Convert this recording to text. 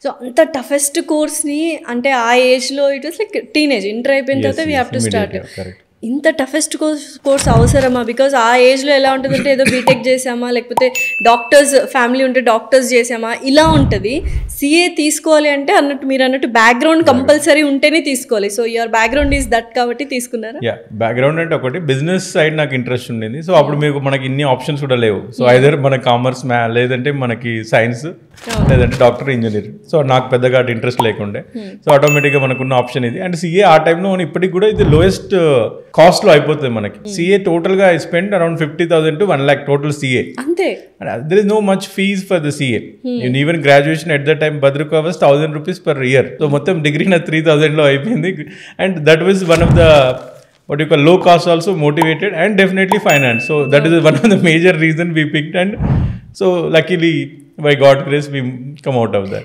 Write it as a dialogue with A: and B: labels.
A: So అంత toughest కోర్స్ని అంటే ఆ ఏజ్లో it was like teenage, inter అయిపోయిన తర్వాత వీ హ్యావ్ టు స్టార్ట్. ఇంత టఫెస్ట్ కోర్స్ అవసరమా? బికాజ్ ఆ ఏజ్లో ఎలా ఉంటుందంటే ఏదో బీటెక్ చేసామా, లేకపోతే డాక్టర్స్ ఫ్యామిలీ ఉంటే డాక్టర్స్ చేసామా, ఇలా ఉంటుంది. సిఏ తీసుకోవాలి అంటే అన్నట్టు మీరు అన్నట్టు బ్యాక్గ్రౌండ్ కంపల్సరీ ఉంటేనే తీసుకోవాలి. So your background is that కాబట్టి తీసుకున్నారా?
B: యా, బ్యాక్గ్రౌండ్ అంటే ఒకటి బిజినెస్ సైడ్ నాకు ఇంట్రెస్ట్ ఉండేది. సో అప్పుడు మీకు మనకి ఇన్ని ఆప్షన్స్ కూడా లేవు. సో ఐదర్ మన కామర్స్, లేదంటే మనకి సైన్స్, లేదంటే డాక్టర్, ఇంజనీర్. సో నాకు పెద్దగా అటు ఇంట్రెస్ట్ లేకుండే. సో ఆటోమేటిక్గా మనకున్న ఆప్షన్ ఇది. అండ్ సిఏ ఆ టైంలో మనం ఇప్పటికి కూడా ఇది లోయెస్ట్ కాస్ట్లో అయిపోతుంది మనకి. సిఏ టోటల్గా I spend around 50,000 to 1 lakh total CA.
A: అంతే.
B: There is no much fees for the CA. In even graduation at that time, Bhadruka was 1,000 rupees per year. So మొత్తం డిగ్రీ నా 3,000 లో అయిపోయింది. And that was one of the what you call low cost also motivated, and definitely finance. So that is one of the major reason we picked, and so luckily by God grace we come out of that.